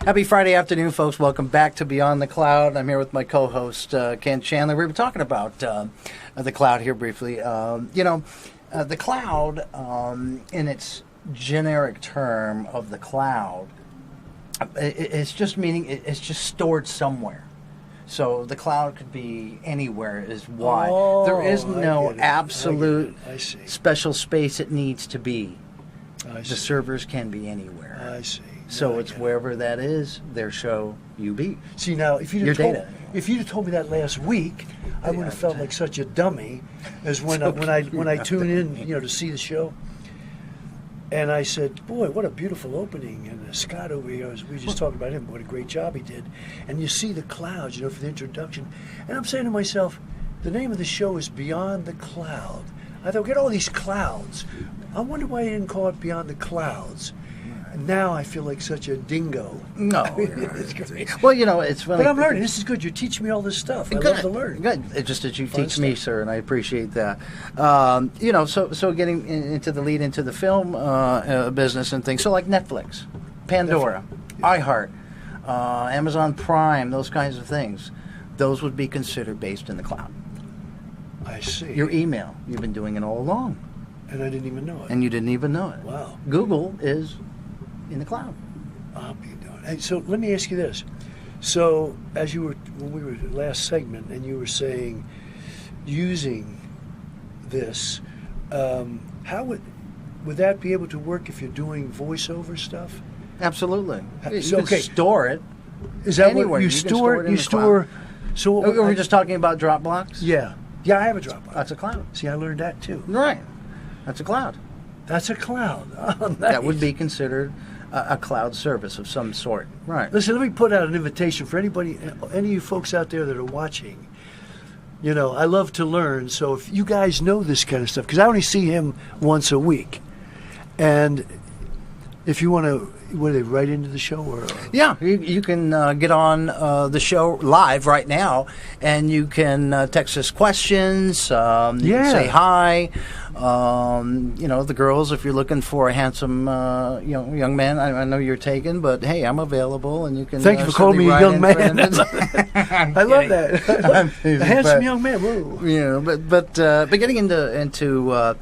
Happy Friday afternoon, folks. Welcome back to Beyond the Cloud. I'm here with my co-host, Ken Chandler. We were talking about the cloud here briefly. The cloud, in its generic term of the cloud, it's just meaning it's just stored somewhere. So the cloud could be anywhere is why. There is no absolute special space it needs to be. The servers can be anywhere. I see. So it's wherever that is, there shall you be. See, now, if you'd have told me that last week, I would have felt like such a dummy as when I tune in, to see the show. And I said, boy, what a beautiful opening. And Scott over here, we just talked about him, what a great job he did. And you see the clouds, for the introduction. And I'm saying to myself, the name of the show is Beyond the Cloud. I thought, get all these clouds. I wonder why he didn't call it Beyond the Clouds. Now I feel like such a dingo. No. It's great. Well, it's funny. But I'm learning. This is good. You're teaching me all this stuff. I love to learn. Good. It's just that you Fun teach me, stuff. sir, and I appreciate that. So getting into the lead into the film business and things. So like Netflix, Pandora, iHeart, Amazon Prime, those kinds of things. Those would be considered based in the cloud. I see. Your email. You've been doing it all along. And I didn't even know it. And you didn't even know it. Wow. Google is in the cloud. I'll be doing. Hey, so let me ask you this. So as you were, when we were last segment, and you were saying using this, how would that be able to work if you're doing voiceover stuff? Absolutely. You So, can store it. Is that anywhere. what you store? You store. So what, Are we just talking about Dropbox? Yeah, I have a Dropbox. That's a cloud. See, I learned that too. Right. That's a cloud. That's a cloud. Oh, nice. That would be considered a cloud service of some sort. Right. Listen, let me put out an invitation for anybody, any of you folks out there that are watching. I love to learn. So if you guys know this kind of stuff, because I only see him once a week, and if you want to, what, they write into the show or? Yeah, you can get on the show live right now, and you can text us questions. You can say hi. The girls, if you're looking for a handsome young man, I know you're taken, but hey, I'm available, and you can. Thank you for calling me a young man. I love that. A handsome young man. Whoa. But getting into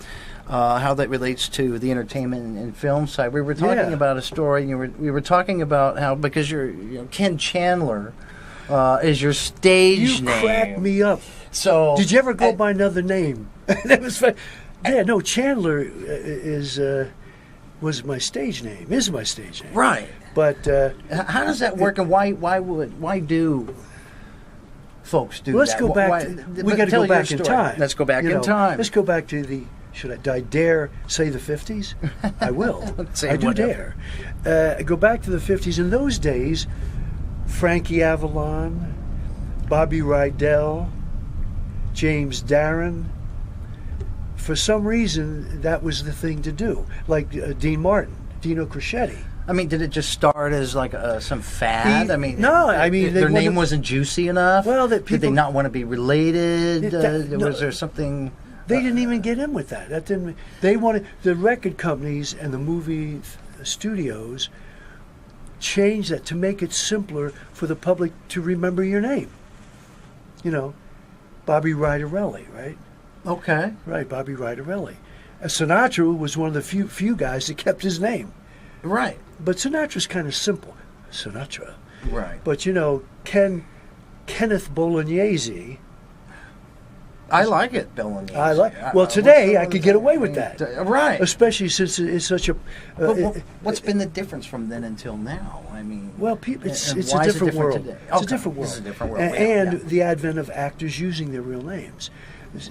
how that relates to the entertainment and film side. We were talking about a story, and we were talking about how, because you're Ken Chandler is your stage name. You cracked me up. So did you ever go by another name? That was fun. Yeah, no, Chandler was my stage name. Is my stage name. Right. But how does that work, and why do folks do let's that? go back. We got to go back in time. Let's go back in time. Let's go back to the. Should I dare say the 50s? I will. I do dare. Go back to the 50s. In those days, Frankie Avalon, Bobby Rydell, James Darren. For some reason, that was the thing to do. Like Dean Martin, Dino Crescetti. I mean, did it just start as like some fad? Their name wasn't juicy enough. Well, did they not want to be related? Was there something? They didn't even get in with that. They wanted the record companies and the movie studios changed that to make it simpler for the public to remember your name. Bobby Ridarelli, right? Okay. Right, Bobby Ridarelli. Sinatra was one of the few guys that kept his name. Right. But Sinatra's kind of simple. Sinatra. Right. But Kenneth Bolognese. I like it, bolognese. Well, today I could get away with that. Right. Especially since it's such a. What's been the difference from then until now? I mean, well, it's a why is it different world. today? It's a different world. It's a different world. And the advent of actors using their real names,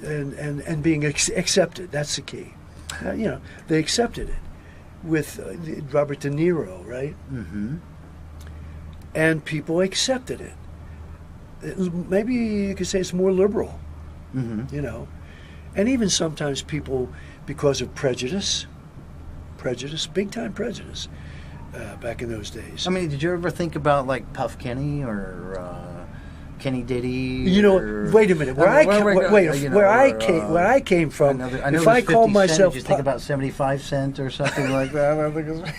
and being accepted. That's the key. They accepted it with Robert De Niro, right? Mm-hmm. And people accepted it. Maybe you could say it's more liberal. Mm-hmm. And even sometimes people, because of prejudice, big time prejudice, back in those days. I mean, did you ever think about like Puff Kenny or Kenny Diddy? Wait a minute. Where I came from, I know if I called myself, did you think about 75 cent or something like that? I think it's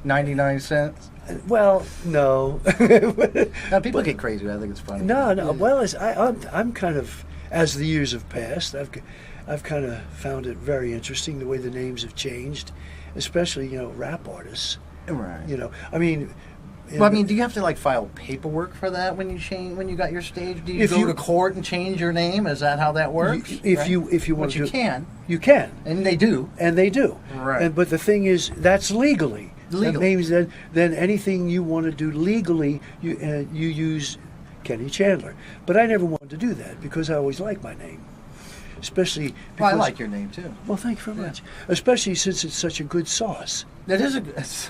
99 cents. Well, no. Now, people get crazy. I think it's funny. No. Well, I'm kind of, as the years have passed, I've kind of found it very interesting the way the names have changed, especially rap artists. Right. I mean. Well, I mean, do you have to like file paperwork for that when you got your stage? Do you go to court and change your name? Is that how that works? If you want to, you can, and they do, Right. But the thing is, that's legally. That means that then anything you want to do legally, you use Kenny Chandler. But I never wanted to do that because I always liked my name, especially. Because, I like your name too. Well, thank you very much. Especially since it's such a good sauce. That is It's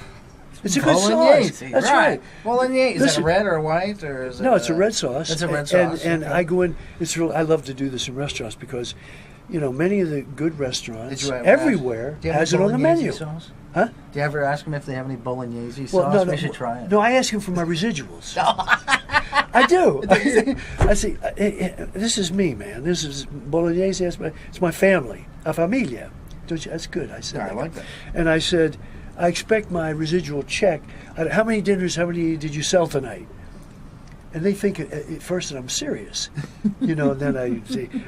a good sauce. That's right. Bolognese. Is it red or white or is it? No, it's a red sauce. It's a red sauce. And I go in. I love to do this in restaurants because, many of the good restaurants everywhere has it on the menu. Sauce? Huh? Do you ever ask them if they have any bolognese sauce? No, we should try it. No, I ask them for my residuals. I do. I say, this is me, man. This is bolognese. It's my family, a familia. Don't you? That's good. I said. I like that. And I said, I expect my residual check. How many dinners? How many did you sell tonight? And they think at first that I'm serious, And then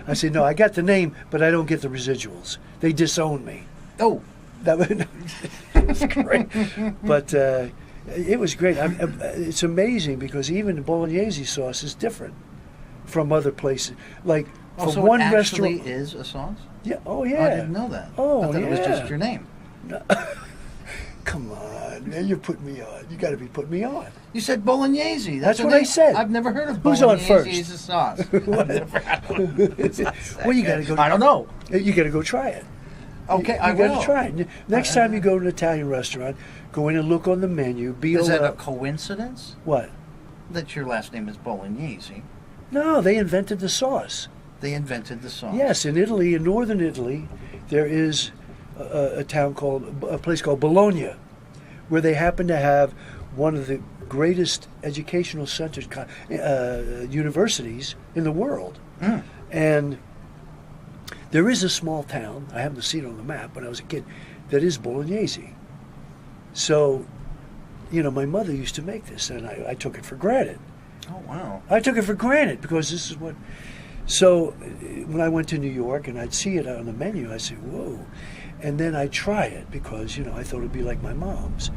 I say, no, I got the name, but I don't get the residuals. They disown me. Oh, that was great. But it was great. It's amazing because even the bolognese sauce is different from other places. Like so one it restaurant, actually is a sauce. Yeah. Oh yeah. I didn't know that. Oh, I thought it was just your name. No. Come on, man, you're putting me on. You got to be putting me on. You said bolognese. That's what I said. I've never heard of Who's bolognese on first? as a sauce. I've never had one. Well, you got to go. I don't know. You got to go try it. Okay, I will. You got to try it. Next time you go to an Italian restaurant, go in and look on the menu. Is that a coincidence? What? That your last name is Bolognese. No, they invented the sauce. They invented the sauce. Yes, in Italy, in northern Italy, there is a place called Bologna, where they happen to have one of the greatest educational centers, universities in the world. Mm. And there is a small town, I happen to see it on the map when I was a kid, that is Bolognese. So, my mother used to make this, and I took it for granted. Oh, wow. I took it for granted because this is what... So, when I went to New York and I'd see it on the menu, I'd say, whoa. And then I'd try it because, I thought it'd be like my mom's.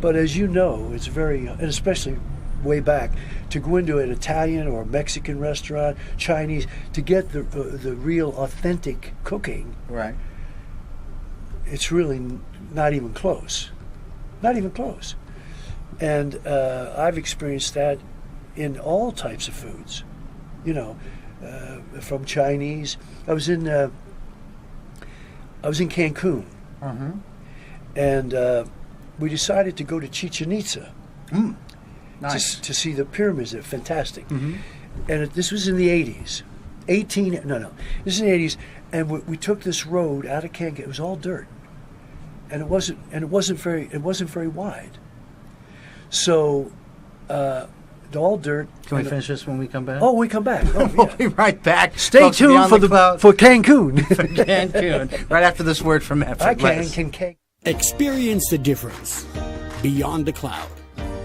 But as you know, it's very, and especially way back, to go into an Italian or Mexican restaurant, Chinese, to get the real authentic cooking. Right. It's really not even close. Not even close. And I've experienced that in all types of foods, from Chinese. I was in Cancun, and we decided to go to Chichen Itza nice. to see the pyramids. They're fantastic. Mm-hmm. And this was in the 80s. This is in the 80s, and we took this road out of Cancun. It was all dirt, and it wasn't very wide. So, all dirt. Can we finish this when we come back? Oh, we come back. Oh, yeah. We'll be right back. Stay Folks, tuned for Cancun. For Cancun. Right after this word from Effortless. I can. Experience the difference. Beyond the cloud.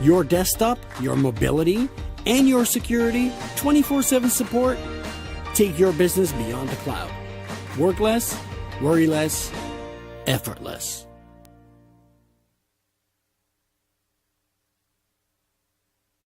Your desktop, your mobility, and your security, 24/7 support. Take your business beyond the cloud. Work less, worry less, effortless.